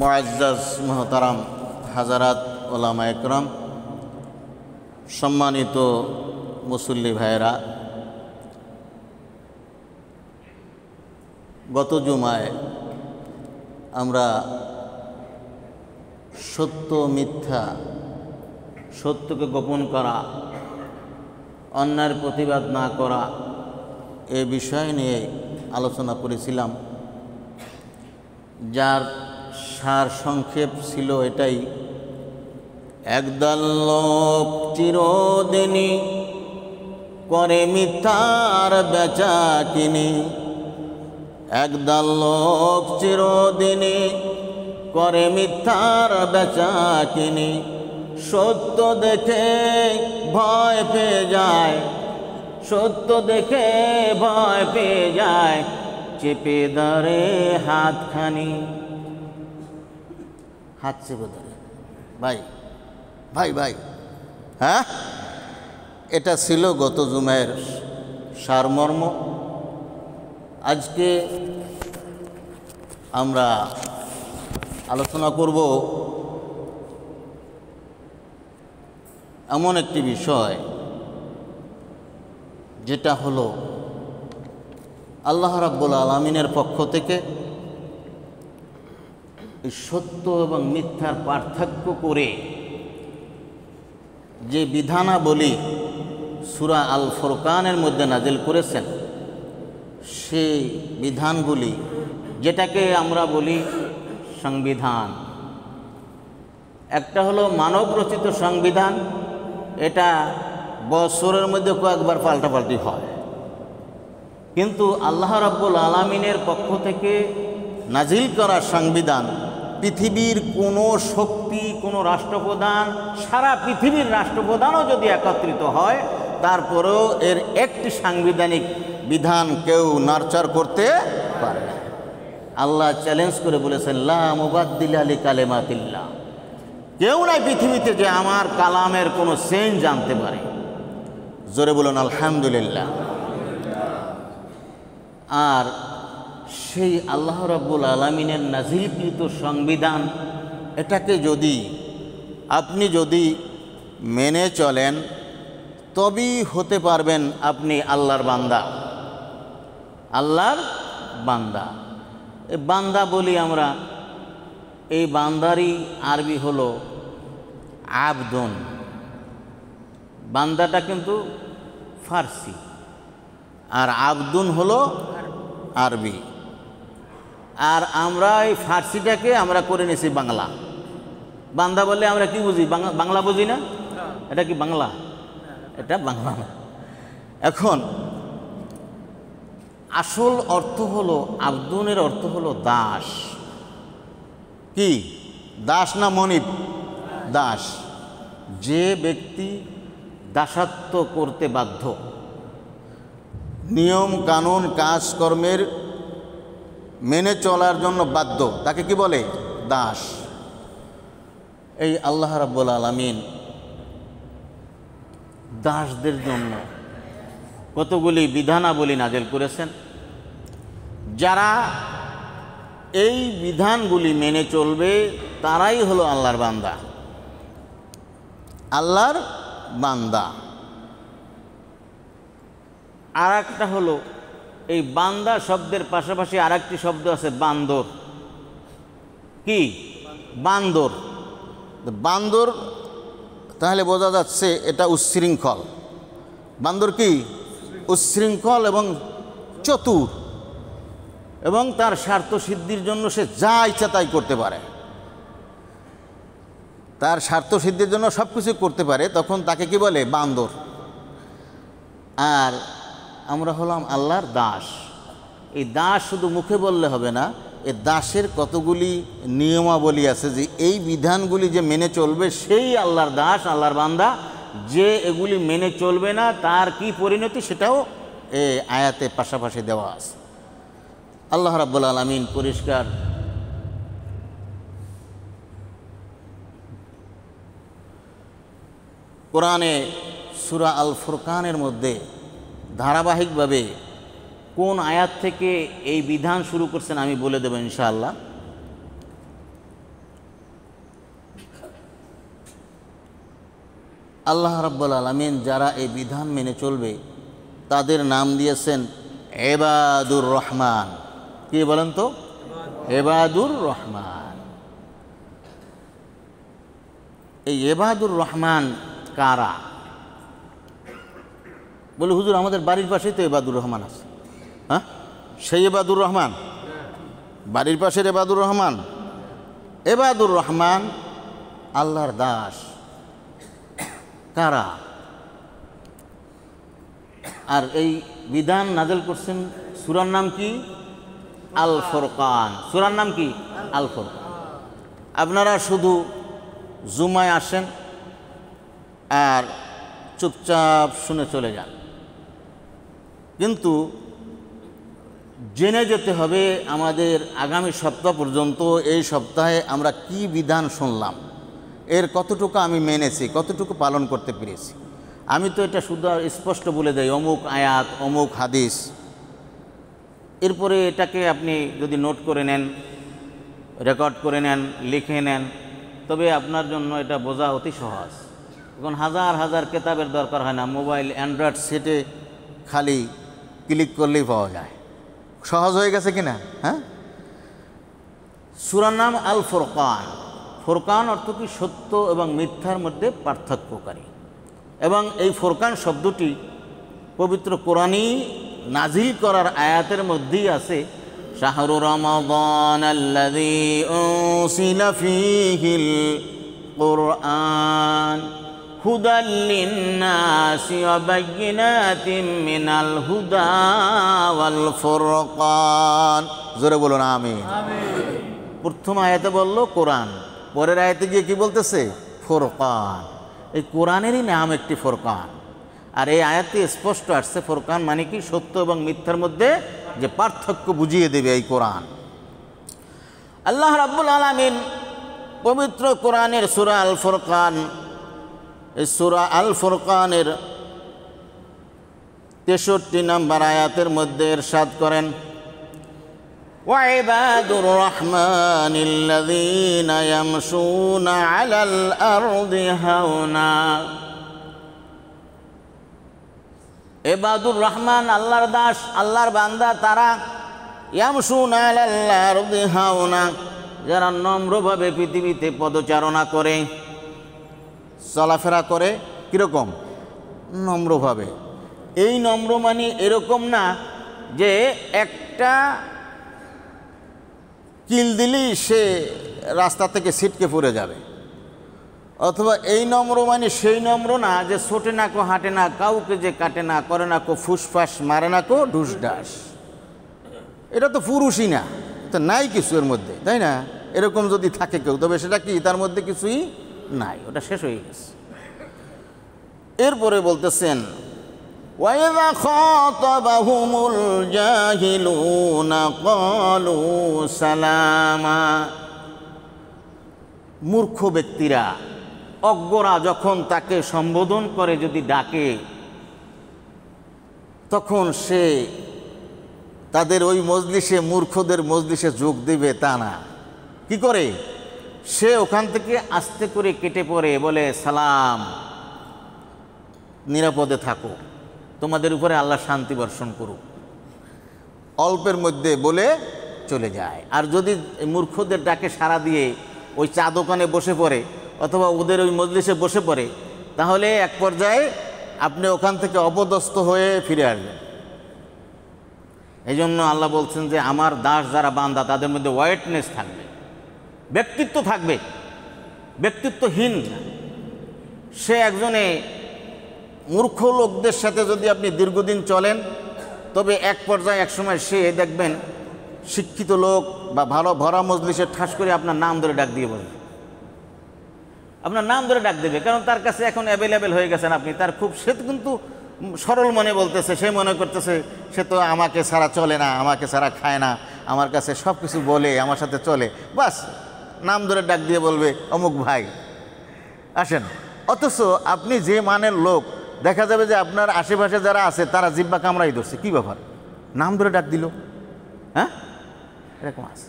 মুআজ্জাজ মুহতারাম হাজারাত ওলামা একরাম, সম্মানিত মুসল্লি ভাইয়েরা, গত জুমায় আমরা সত্য মিথ্যা, সত্যকে গোপন করা, অন্যায়ের প্রতিবাদ না করা এ বিষয় নিয়ে আলোচনা করেছিলাম, যার সার সংক্ষেপ ছিল এটাই: একদল লোক চিরদিনই করে মিথ্যার বেচা কিনি, একদল লোক চিরদিনই করে মিথ্যার বেচা কিনি, সত্য দেখে ভয় পেয়ে যায়, সত্য দেখে ভয় পেয়ে যায়, চেপে ধরে হাতখানি। হাত চেপে ধরে ভাই ভাই ভাই, হ্যাঁ, এটা ছিল গত জুমায়ের সারমর্ম। আজকে আমরা আলোচনা করব এমন একটি বিষয়, যেটা হলো আল্লাহ রাব্বুল আলামিনের পক্ষ থেকে সত্য এবং মিথ্যার পার্থক্য করে যে বিধানাবলী সূরা আল ফুরকানের মধ্যে নাজিল করেছেন, সেই বিধানগুলি, যেটাকে আমরা বলি সংবিধান। একটা হলো মানব রচিত সংবিধান, এটা বছরের মধ্যে কয়েকবার পাল্টাপাল্টি হয়, কিন্তু আল্লাহ রাব্বুল আলামিনের পক্ষ থেকে নাজিল করা সংবিধান পৃথিবীর কোনো শক্তি, কোনো রাষ্ট্রপ্রধান, সারা পৃথিবীর রাষ্ট্রপ্রধানও যদি একত্রিত হয়, তারপরেও এর একটি সাংবিধানিক বিধান কেউ নারচার করতে পারে না। আল্লাহ চ্যালেঞ্জ করে বলেছেন, লা মুবাদ্দিলা লিকালিমাতিল্লাহ, কেউ নাই পৃথিবীতে যে আমার কালামের কোনো চেঞ্জ আনতে পারে। জোরে বলুন আলহামদুলিল্লাহ। আর সেই আল্লাহ রাব্বুল আলামিনের নাজিলকৃত সংবিধান, এটাকে আপনি যদি মেনে চলেন, তবেই হতে পারবেন আপনি আল্লাহর বান্দা। আল্লাহর বান্দা, এই বান্দা বলি আমরা, এই বান্দারই আরবি হলো আবদুন। বান্দাটা কিন্তু ফার্সি, আর আবদুন হলো আরবি। আর আমরা এই ফার্সিটাকে আমরা করে নিয়েছি বাংলা। বান্দা বললে আমরা কি বুঝি? বাংলা বুঝি না? এটা কি বাংলা? এটা বাংলা না। এখন আসল অর্থ হলো, আবদুনের অর্থ হলো দাস। কি দাস না মনিব? দাস। যে ব্যক্তি দাসত্ব করতে বাধ্য, নিয়ম কানুন কাজকর্মের মেনে চলার জন্য বাধ্য, তাকে কি বলে? দাস। এই আল্লাহ রাব্বুল আলামিন দাসদের জন্য কতগুলি বিধানাবলী নাজিল করেছেন। যারা এই বিধানগুলি মেনে চলবে, তারাই হলো আল্লাহর বান্দা। আল্লাহর বান্দা। আর একটা হলো, এই বান্দা শব্দের পাশাপাশি আর একটি শব্দ আছে, বান্দর। কি? বান্দর। বান্দর, তাহলে বোঝা যাচ্ছে এটা উচ্ছৃঙ্খল। বান্দর কি? উচ্ছৃঙ্খল এবং চতুর, এবং তার স্বার্থ সিদ্ধির জন্য সে যা ইচ্ছা তাই করতে পারে। তার স্বার্থ সিদ্ধির জন্য সব কিছু করতে পারে, তখন তাকে কি বলে? বান্দর। আর আমরা হলাম আল্লাহর দাস। এই দাস শুধু মুখে বললে হবে না, এই দাসের কতগুলি নিয়মাবলী আছে, যে এই বিধানগুলি যে মেনে চলবে সেই আল্লাহর দাস, আল্লাহর বান্দা। যে এগুলি মেনে চলবে না, তার কি পরিণতি, সেটাও এই আয়াতে পাশাপাশি দেওয়া আছে। আল্লাহ রাব্বুল আলামিন পরিষ্কার কোরআনে সূরা আল ফুরকানের মধ্যে ধারাবাহিকভাবে কোন আয়াত থেকে এই বিধান শুরু করছেন আমি বলে দেব ইনশাআল্লাহ। আল্লাহ রাব্বুল আলামিন যারা এই বিধান মেনে চলবে তাদের নাম দিয়েছেন ইবাদুর রহমান। কি বলেন তো? ইবাদুর রহমান। এই ইবাদুর রহমান কারা? বলে হুজুর আমাদের বাড়ির পাশেই তো ইবাদুর রহমান আছে। হ্যাঁ, সেই ইবাদুর রহমান? বাড়ির পাশের ইবাদুর রহমান? ইবাদুর রহমান আল্লাহর দাস। কারা? আর এই বিধান নাযিল করছেন, সূরার নাম কি? আল ফুরকান। সূরার নাম কি? আল ফুরকান। আপনারা শুধু জুমায় আসেন আর চুপচাপ শুনে চলে যান, কিন্তু জেনে যেতে হবে আমাদের আগামী সপ্তাহ পর্যন্ত, এই সপ্তাহে আমরা কি বিধান শুনলাম, এর কতটুকু আমি মেনেছি, কতটুকু পালন করতে পেরেছি। আমি তো এটা শুধু স্পষ্ট বলে দেই অমুক আয়াত, অমুক হাদিস, এরপরে এটাকে আপনি যদি নোট করে নেন, রেকর্ড করে নেন, লিখে নেন, তবে আপনার জন্য এটা বোঝা অতি সহজ। এখন হাজার হাজার কেতাবের দরকার হয় না, মোবাইল অ্যান্ড্রয়েড সেটে খালি ক্লিক করলেই পাওয়া যায়। সহজ হয়ে গেছে কিনা? হ্যাঁ। সূরার নাম আল ফুরকান। ফুরকান অর্থ কি? সত্য এবং মিথ্যার মধ্যে পার্থক্যকারী। এবং এই ফুরকান শব্দটি পবিত্র কোরআনই নাজিল করার আয়াতের মধ্যেই আছে। শাহরু রমাদান আল্লাযী উনজিলা ফীহিল কুরআন হুদাল লিন্নাসি ওয়া বায়্যিনাতিন মিনাল হুদা ওয়াল ফুরকান। জোরে বলুন আমিন। প্রথম আয়াতে বলল কোরআন, পরের আয়াতে গিয়ে কি বলতেছে? ফুরকান। এই কোরআনেরই নাম একটি ফুরকান। আর এই আয়াতে স্পষ্ট আসছে ফুরকান মানে কি? সত্য এবং মিথ্যার মধ্যে যে পার্থক্য বুঝিয়ে দেবে এই কোরআন। আল্লাহ রাব্বুল আলামিন পবিত্র কোরআনের সূরা আল ফুরকান, এই সূরা আল ফুরকানের 63 নম্বর আয়াতের মধ্যে ইরশাদ করেন, ওয়াইবাদুর রহমানিল্লাযীনা ইয়ামশুনা আলাল আরদি হাওনা। ইবাদুর রহমান আল্লাহর দাস, আল্লাহর বান্দা তারা, ইয়ামশুনা আলাল আরদি হাওনা, যারা নম্রভাবে পৃথিবীতে পদচারণা করে, চলাফেরা করে। কীরকম? নম্রভাবে। এই নম্র মানে এরকম না যে একটা কিল দিলেই সে রাস্তা থেকে ছিটকে পড়ে যাবে, অথবা এই নম্র মানে সেই নম্র না যে ছোটে না কো হাঁটে না, কাউকে যে কাটে না, করে না কো ফুসফাস, মারে না কো ঢুসঢাস। এটা তো পুরুষই না, তো নাই কিছু এর মধ্যে, তাই না? এরকম যদি থাকে কেউ, তবে সেটা কি? তার মধ্যে কিছুই নাই, ওটা শেষ হয়ে গেছে। এরপরে বলতেছেন, ওয়াইযা খাতাবাহুমুল জাহিলুনা ক্বালু সালামা। মূর্খ ব্যক্তিরা, অজ্ঞরা যখন তাকে সম্বোধন করে, যদি ডাকে, তখন সে তাদের ওই মজলিসে, মূর্খদের মজলিসে যোগ দিবে তা না। কি করে? সে ওখান থেকে আস্তে করে কেটে পড়ে, বলে সালাম, নিরাপদে থাকো, তোমাদের উপরে আল্লাহ শান্তি বর্ষণ করুক, অল্পের মধ্যে বলে চলে যায়। আর যদি মূর্খদের ডাকে সাড়া দিয়ে ওই চা দোকানে বসে পড়ে অথবা ওদের ওই মজলিসে বসে পড়ে, তাহলে এক পর্যায়ে আপনি ওখান থেকে অপদস্থ হয়ে ফিরে আসবেন। এই জন্য আল্লাহ বলছেন যে আমার দাস যারা বান্দা, তাদের মধ্যে ওয়াইটনেস থাকবে, ব্যক্তিত্ব থাকবে, ব্যক্তিত্বহীন। সে একজনে মূর্খ লোকদের সাথে যদি আপনি দীর্ঘদিন চলেন, তবে এক পর্যায়ে এক সময় সে দেখবেন শিক্ষিত লোক বা ভালো ভরা মজলিসে ঠাস করে আপনার নাম ধরে ডাক দিয়ে বলবে, আপনার নাম ধরে ডাক দেবে, কারণ তার কাছে এখন অ্যাভেলেবেল হয়ে গেছেন আপনি। তার খুব, সে কিন্তু সরল মনে বলতেছে, সে মনে করতেছে সে তো আমাকে ছাড়া চলে না, আমাকে ছাড়া খায় না, আমার কাছে সব কিছু বলে, আমার সাথে চলে, বাস নাম ধরে ডাক দিয়ে বলবে অমুক ভাই আসেন। অথচ আপনি যে মানের লোক, দেখা যাবে যে আপনার আশেপাশে যারা আছে তারা জিব্বা কামড়াই ধরছে, কী ব্যাপার, নাম ধরে ডাক দিল। হ্যাঁ, এরকম আছে।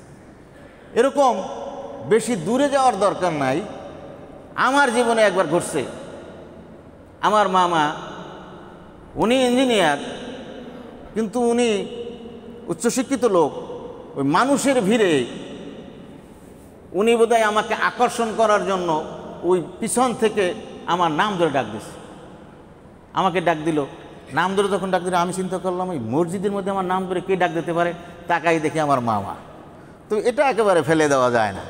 এরকম বেশি দূরে যাওয়ার দরকার নাই। আমার জীবনে একবার ঘটছে, আমার মামা উনি ইঞ্জিনিয়ার, কিন্তু উনি উচ্চশিক্ষিত লোক। ওই মানুষের ভিড়ে উনি বোধহয় আমাকে আকর্ষণ করার জন্য ওই পিছন থেকে আমার নাম ধরে ডাক দিছে। আমাকে ডাক দিল, নাম ধরে যখন ডাক দিল আমি চিন্তা করলাম এই মসজিদের মধ্যে আমার নাম ধরে কে ডাক দিতে পারে। তাকাই দেখি আমার মামা। তো এটা একেবারে ফেলে দেওয়া যায় না।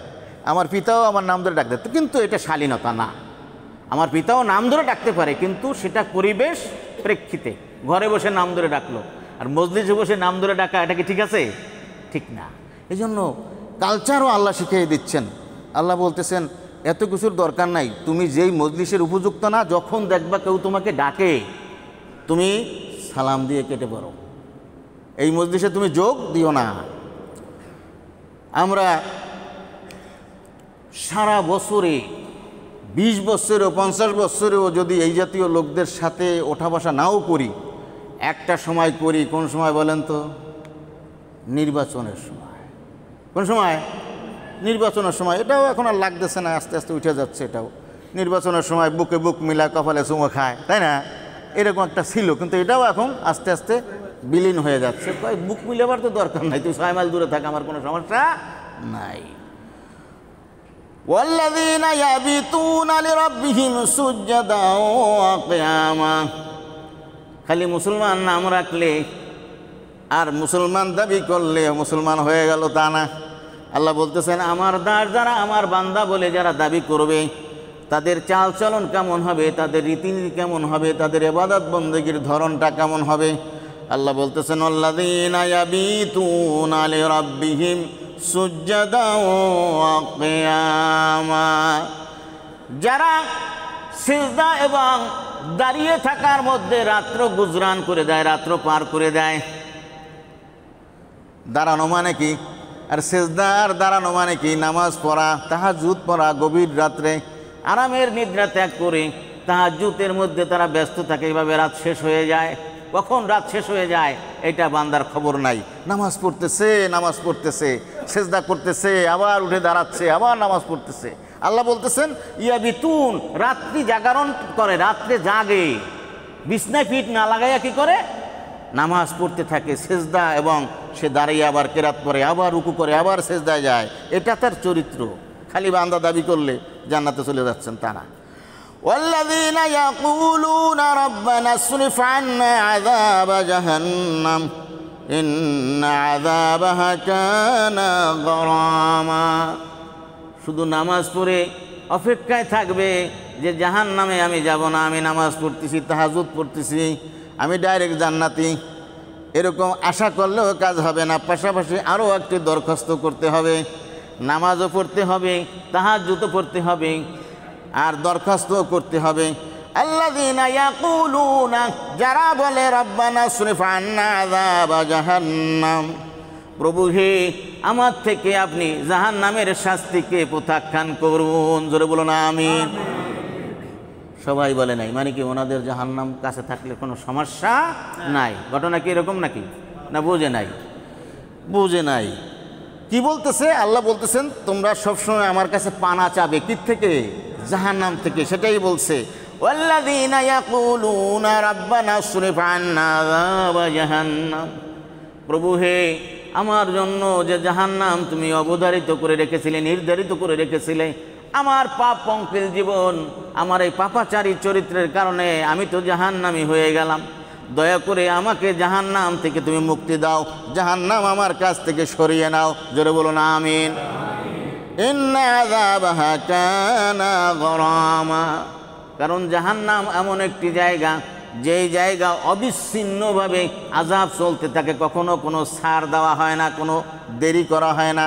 আমার পিতাও আমার নাম ধরে ডাক দিত, কিন্তু এটা শালীনতা না। আমার পিতাও নাম ধরে ডাকতে পারে, কিন্তু সেটা পরিবেশ প্রেক্ষিতে। ঘরে বসে নাম ধরে ডাকলো, আর মজলিসে বসে নাম ধরে ডাকা এটা কি ঠিক আছে? ঠিক না। এই জন্য কালচারও আল্লাহ শিখিয়ে দিচ্ছেন। আল্লাহ বলতেছেন এত কিছুর দরকার নাই, তুমি যেই মজলিসের উপযুক্ত না, যখন দেখবা কেউ তোমাকে ডাকে তুমি সালাম দিয়ে কেটে পড়ো, এই মজলিসে তুমি যোগ দিও না। আমরা সারা বছরে 20 বছরেও 50 বছরেও যদি এই জাতীয় লোকদের সাথে ওঠা বসা নাও করি, একটা সময় করি। কোন সময় বলেন তো? নির্বাচনের সময়। কোন সময়? নির্বাচনের সময়। এটাও এখন আর লাগতেছে না, আস্তে আস্তে উঠে যাচ্ছে। এটাও নির্বাচনের সময় বুকে বুক মিলা কপালে চুমো খায়, তাই না? এরকম একটা ছিল, কিন্তু এটাও এখন আস্তে আস্তে বিলীন হয়ে যাচ্ছে। বুক মিলাবার তো দরকার নাই, তুই 6 মাইল দূরে থাক, আমার কোনো সমস্যা নাই। ওয়াল্লাযীনা ইয়াবিতুনা লিরাব্বিহিম সুজদান ওয়া কিয়ামা। খালি মুসলমান নাম রাখলে আর মুসলমান দাবি করলে মুসলমান হয়ে গেল তা না। আল্লাহ বলতেছেন আমার দাস যারা আমার বান্দা বলে যারা দাবি করবে, তাদের চালচলন কেমন হবে, তাদের রীতিনীতি কেমন হবে, তাদের ইবাদত বন্দেগীর ধরনটা কেমন হবে। আল্লাহ বলতেছেন আল্লাযীনা ইয়াবিতুনা লিরাব্বিহিম সুজদান ওয়া কিয়ামা। যারা সিজদা এবং দাঁড়িয়ে থাকার মধ্যে রাত্র গুজরান করে দেয়, রাত্র পার করে দেয়। দাঁড়ানো মানে কি? আর সিজদা আর দাঁড়ানো মানে কি? নামাজ পড়া, তাহাজ্জুদ পড়া, গভীর রাত্রে আরামের নিদ্রা ত্যাগ করে তাহাজ্জুদের মধ্যে তারা ব্যস্ত থাকে। এভাবে রাত শেষ হয়ে যায়। কখন রাত শেষ হয়ে যায় এটা বান্দার খবর নাই। নামাজ পড়তেছে, নামাজ পড়তেছে, সিজদা করতেছে, আবার উঠে দাঁড়াচ্ছে, আবার নামাজ পড়তেছে। আল্লাহ বলতেছেন ইয়াবিতুন, রাত্রি জাগরণ করে, রাত্রে জাগে, বিছনায় পিঠ না লাগাইয়া কি করে? নামাজ পড়তে থাকে, সিজদা এবং সে দাঁড়িয়ে আবার কেরাত পড়ে, আবার রুকু করে, আবার সিজদায় যায়। এটা তার চরিত্র। খালি বান্দা দাবি করলে জান্নাতে চলে যাচ্ছেন তা না। ওয়াল্লাযীনা ইয়াকুলুনা রাব্বানা আসরিফ আন্না আযাবা জাহান্নাম ইন্না আযাবাহা কানা গরামা। শুধু নামাজ পড়ে অপেক্ষায় থাকবে যে জাহান্নামে আমি যাব না, আমি নামাজ পড়তেছি, তাহাজ্জুদ পড়তেছি, আমি ডাইরেক্ট জান্নাতি। এরকম আশা করলেও কাজ হবে না। পাশাপাশি আরও একটি দরখাস্ত করতে হবে, নামাজও পড়তে হবে, তাহাজ্জুদও পড়তে হবে, আর দরখাস্তও করতে হবে। আল্লাযীনা ইয়াকুলুনা, যারা বলে রব্বানা আসরিফ আন্না আযাবা জাহান্নাম, প্রভু হে আমার থেকে আপনি জাহান্নামের শাস্তিকে প্রত্যাখ্যান করুন। জোরে বলুন আমিন। সবাই বলে নাই, মানে কি ওনাদের জাহান্নাম কাছে থাকলে কোনো সমস্যা নাই? ঘটনা কি এরকম নাকি? না বুঝে নাই? বুঝে নাই। কি বলতেছে? আল্লাহ বলতেছেন তোমরা সবসময় আমার কাছে পানা চাবে, কি থেকে? জাহান্নাম থেকে। সেটাই বলছে ওয়াল্লাযীনা ইয়াকুলুনা রাব্বানা আসরিফ আন্না আযাবা জাহান্নাম, প্রভু হে আমার জন্য যে জাহান্নাম তুমি অবধারিত করে রেখেছিলে, নির্ধারিত করে রেখেছিলে, আমার পাপ পঙ্কিল জীবন, আমার এই পাপাচারী চরিত্রের কারণে আমি তো জাহান্নামী হয়ে গেলাম। দয়া করে আমাকে জাহান্নাম থেকে তুমি মুক্তি দাও, জাহান্নাম আমার কাছ থেকে সরিয়ে নাও। জোরে বলুন আমিন। ইন্না আযাবাহা কানা গরামা, কারণ জাহান্নাম এমন একটি জায়গা, যেই জায়গা অবিচ্ছিন্নভাবে আযাব চলতে থাকে। কখনো কোনো ছাড় দেওয়া হয় না, কোনো দেরি করা হয় না,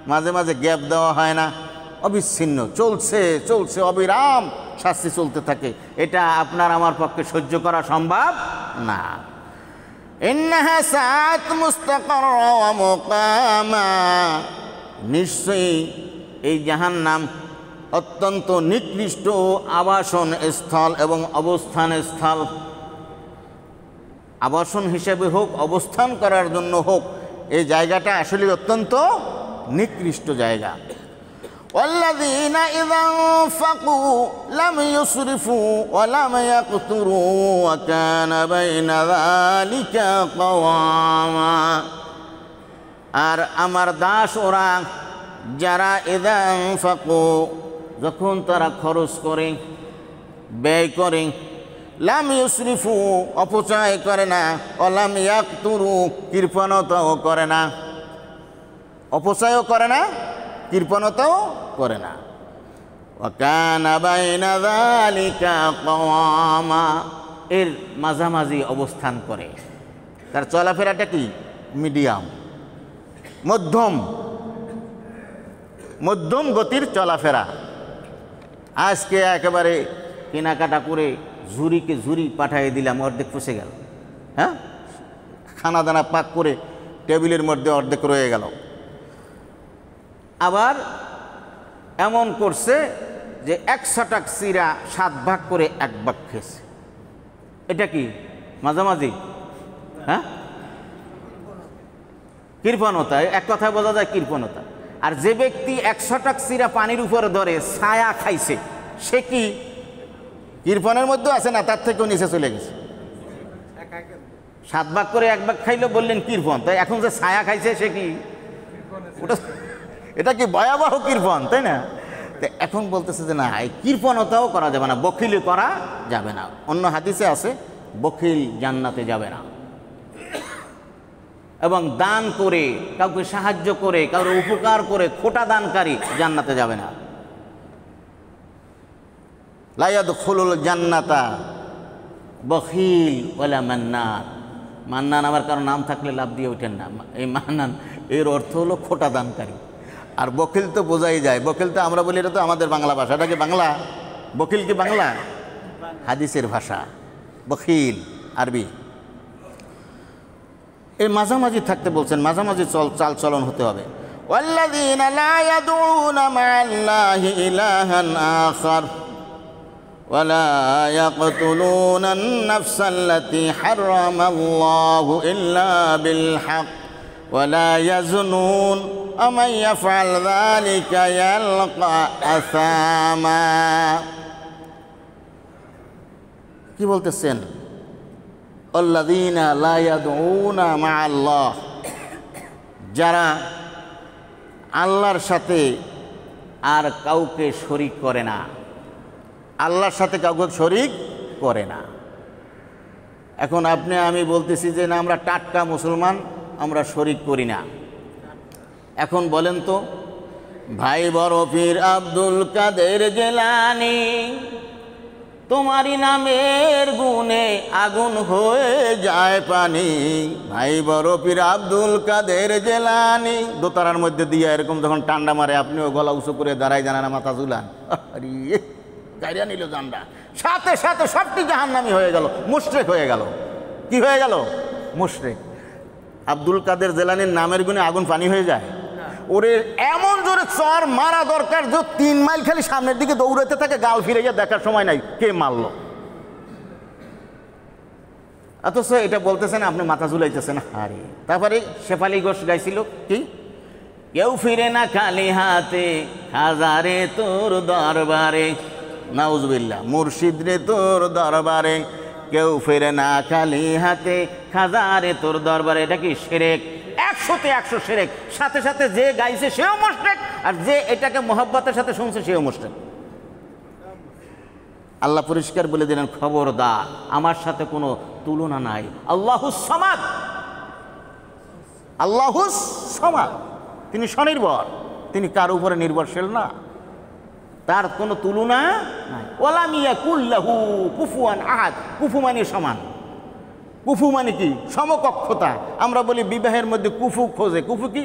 মাঝে মাঝে গ্যাপ দেওয়া হয় না, অবিচ্ছিন্ন চলছে চলছে, অবিরাম শাস্তি চলতে থাকে। এটা আপনার আমার পক্ষে সহ্য করা সম্ভব না। ইন্নাহা সাআত মুস্তাকাররা ওয়া মুকামা, নিশ্চয়ই এই জাহান্নাম অত্যন্ত নিকৃষ্ট আবাসন স্থল এবং অবস্থান স্থল। আবাসন হিসেবে হোক, অবস্থান করার জন্য হোক, এই জায়গাটা আসলে অত্যন্ত নিকৃষ্ট জায়গা। ওয়াল্লাযীনা ইযা আনফাকু লাম ইউসরিফু ওয়া লাম ইয়াকতুরু ওয়া কানা বাইনা যালিকা কাওয়ামা। আর আমার দাস ওরা যারা ইযা আনফাকু যখন তারা খরচ করে, ব্যয় করে, লাম ইউসরিফু অপচয় করে না, ওয়া লাম ইয়াকতুরু কৃপণতাও করে না, অপচয়ও করে না, কৃপণতাও করে না। ওয়া কানা বাইনা যালিকা কাওয়ামা, এর মাঝামাঝি অবস্থান করে। তার চলাফেরাটা কি? মিডিয়াম, মধ্যম গতির চলাফেরা। আজকে একেবারে কেনাকাটা করে ঝুড়িকে ঝুড়ি পাঠিয়ে দিলাম, অর্ধেক ফুসে গেল। হ্যাঁ, খানা দানা পাক করে টেবিলের মধ্যে অর্ধেক রয়ে গেল। আবার এমন করছে যে 100 টাকা চিরা 7 ভাগ করে 1 ভাগ খেয়েছে। এটা কি মাঝামাঝি? হ্যাঁ, কৃপণতা, এক কথায় বোঝা যায় কৃপণতা। আর যে ব্যক্তি 100 টাকা চিরা পানির উপরে ধরে ছায়া খাইছে, সে কি কৃপণের মধ্যে আছে না তার থেকেও নিচে চলে গেছে? 7 ভাগ করে 1 ভাগ খাইলো বললেন কৃপণ, তাই এখন যে ছায়া খাইছে সে কি? ওটা, এটা কি ভয়াবহ কৃপণ, তাই না? তো এখন বলতেছে যে না, এই কৃপণতাও করা যাবে না, বখিলি করা যাবে না। অন্য হাদিসে আছে বখিল জান্নাতে যাবে না। এবং দান করে, কাউকে সাহায্য করে, কাউকে উপকার করে খোটা দানকারী জান্নাতে যাবে না। লা ইয়াদখুলুল জান্নাতা বখিল ওয়ালা মান্নান। মান্নান আমার কারো নাম থাকলে লাভ দিয়ে ওঠেন না। এই মান্নান এর অর্থ হলো খোটা দানকারী। আর বখিল তো বোঝাই যায়, বখিল তো আমরা বলি এটা তো আমাদের বাংলা ভাষা। এটা কি বাংলা? বখিল কি বাংলা? হাদিসের ভাষা বখিল আরবি। এই মাঝামাঝি থাকতে বলছেন, মাঝামাঝি চাল চলন হতে হবে। ওয়াল্লাযীনা লা ইয়াদউনা মা'আল্লাহি ইলাহান আখার ওয়া লা ইয়াকতুলুনা আন-নাফসাল্লাতী হারামাল্লাহু ইল্লা বিল হক ওয়া লা ইয়াজনুন ওয়া মান ইয়াফআল যালিকা ইয়ালকা আসামা। কি বলতেছেন? আল্লাযীনা লা ইয়াদউনা মা'আল্লাহ, যারা আল্লাহর সাথে আর কাউকে শরীক করে না, আল্লাহর সাথে কাউকে শরীক করে না। এখন আপনি আমি বলতেছি যে না, আমরা টাটকা মুসলমান, আমরা শরীক করি না। এখন বলেন তো, ভাই বড় পীর আব্দুল কাদের জিলানী তোমারই নামের গুণে আগুন হয়ে যায় পানি। ভাই বড় পীর আব্দুল কাদের জিলানী, দোতারার মধ্যে দিয়ে এরকম যখন টান্ডা মারে, আপনিও গলা উঁচু করে দাঁড়াই জানা মাথা ঝুলান, আরে গাইরা নিল জান্ডা, সাথে সাথে সবটি জাহান্নামী হয়ে গেল, মুশরিক হয়ে গেল। কি হয়ে গেল? মুশরিক। আব্দুল কাদের জিলানীর নামের গুণে আগুন পানি হয়ে যায়? ওরে এমন জোরে চর মারা দরকার যে 3 মাইল খালি সামনের দিকে দৌড়াতে থাকে, গাল ফিরে গিয়ে দেখার সময় নাই কে মারলো। অথচ এটা বলতেছেন, আপনি মাথা ঝুলাইতেছেন। আরে তারপরে শেফালি ঘোষ গাইছিল কি, কেউ ফিরে না খালি হাতে হাজারে তোর দরবারে, নাউজুবিল্লাহ, মুর্শিদ রে তোর দরবারে কেউ ফিরে না খালি হাতে হাজারে তোর দরবারে। এটা কি শিরক? 100তে 100 শিরক। সাথে সাথে যে গাইছে সেও মুশরিক, আর যে এটাকে মোহাব্বতের সাথে শুনছে সেও মুশরিক। আল্লাহ পরিষ্কার বলে দিলেন, খবরদার, আমার সাথে কোনো তুলনা নাই। আল্লাহুস সামাদ, আল্লাহুস সামাদ, তিনি স্বনির্ভর, তিনি কার উপরে নির্ভরশীল না, তার কোনো তুলনা নাই। ওয়ালাম ইয়াকুল লাহু কুফুয়ান আহাদ, কুফু মানে সমান, কুফু মানে কি? সমকক্ষতা। আমরা বলি বিবাহের মধ্যে কুফু খোঁজে। কুফু কি?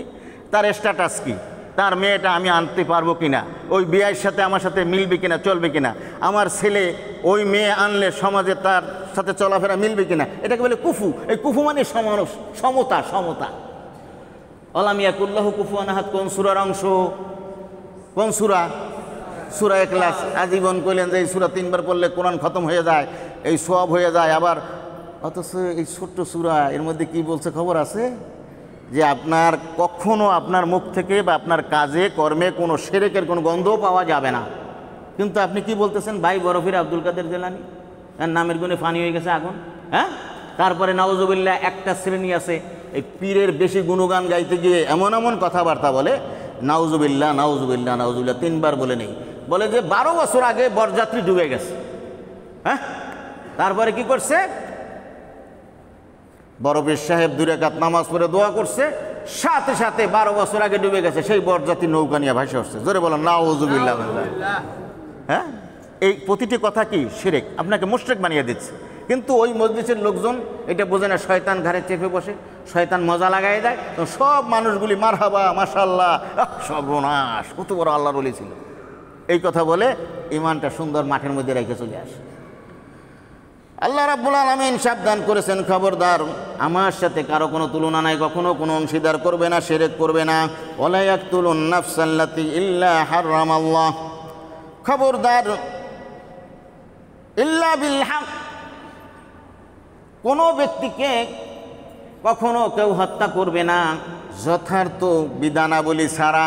তার স্ট্যাটাস কি, তার মেয়েটা আমি আনতে পারবো কিনা, ওই বিয়ের সাথে আমার সাথে মিলবে কিনা, চলবে কিনা, আমার ছেলে ওই মেয়ে আনলে সমাজে তার সাথে চলাফেরা মিলবে কিনা, এটাকে বলে কুফু। এই কুফু মানে সমতা, সমতা। ওয়ালাম ইয়াকুল লাহু কুফুয়ান আহাদ কোন সূরার অংশ? কোন সূরা? সূরা ইখলাস। আজীবন কইলেন যে এই সূরা 3 বার পড়লে কোরআন খতম হয়ে যায়, এই সওয়াব হয়ে যায়। আবার অথচ এই ছোট্ট সূরা, এর মধ্যে কি বলছে খবর আছে? যে আপনার কখনো আপনার মুখ থেকে বা আপনার কাজে কর্মে কোনো শিরকের কোনো গন্ধও পাওয়া যাবে না। কিন্তু আপনি কি বলতেছেন, ভাই বরফির আব্দুল কাদের জেলানি, এর নামের গুণে ফানি হয়ে গেছে আগুন। হ্যাঁ, তারপরে নাউজুবিল্লাহ একটা শ্রেণী আছে এই পীরের বেশি গুণগান গাইতে গিয়ে এমন এমন কথাবার্তা বলে, নাউজুবিল্লাহ নাউজুবিল্লাহ নাউজুবিল্লাহ 3 বার বলে নেই, বলে যে 12 বছর আগে বরযাত্রী ডুবে গেছে। হ্যাঁ, তারপরে কি করছে, বরফির সাহেব 2 রাকাত নামাজ পড়ে দোয়া করছে, সাথে সাথে 12 বছর আগে ডুবে গেছে সেই বরযাত্রী নৌকা নিয়ে ভাসে আসছে। জোরে বলেন নাউজুবিল্লাহ। হ্যাঁ, এই প্রতিটি কথা কি শিরক, আপনাকে মুশরিক বানিয়ে দিচ্ছে। কিন্তু ওই মজলিসের লোকজন এটা বোঝে না, শয়তান ঘাড়ে চেপে বসে, শয়তান মজা লাগাই দেয়, তো সব মানুষগুলি মারহাবা মাশাআল্লাহ সর্বনাশ কত বড় আল্লাহর ওলি ছিল, এই কথা বলে ইমানটা সুন্দর মাঠের মধ্যে রেখে চলে আসে। আল্লাহ রাব্বুল আলামিন সাবধান করেছেন, খবরদার আমার সাথে কারো কোনো তুলনা নাই, কখনো কোনো অংশীদার করবে না, শিরক করবে না। ওয়ালা ইয়াকতুলুন নাফসাল্লাতী ইল্লা হারামাল্লাহ, খবরদার ইল্লা বিল হক, কোনো ব্যক্তিকে কখনো কেউ হত্যা করবে না যথার্থ বিধানাবলী ছাড়া।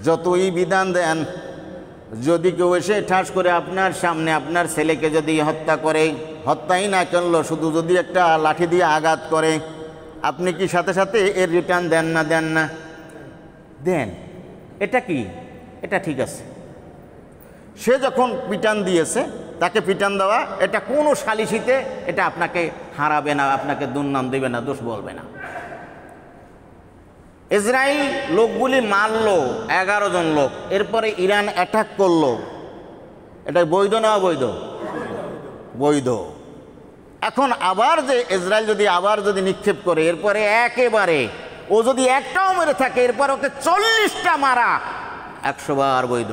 যতই বিধান দেন, যদি কেউ এসে ঠাস করে আপনার সামনে আপনার ছেলেকে যদি হত্যা করে, হত্যাই না করলো, শুধু যদি একটা লাঠি দিয়ে আঘাত করে, আপনি কি সাথে সাথে এর রিটার্ন দেন না? দেন না? দেন। এটা কি? এটা ঠিক আছে। সে যখন পিটান দিয়েছে, তাকে পিটান দেওয়া, এটা কোনো সালিসিতে এটা আপনাকে হারাবে না, আপনাকে দুর্নাম দেবে না, দোষ বলবে না। ইসরায়েল লোকগুলি মারলো 11 জন লোক, এরপরে ইরান অ্যাটাক করলো, এটা বৈধ না অবৈধ? বৈধ। এখন আবার যে ইসরায়েল যদি আবার যদি নিক্ষেপ করে, এরপরে একেবারে ও যদি একটাও মেরে থাকে, এরপর ওকে 40টা মারা 100 বার বৈধ।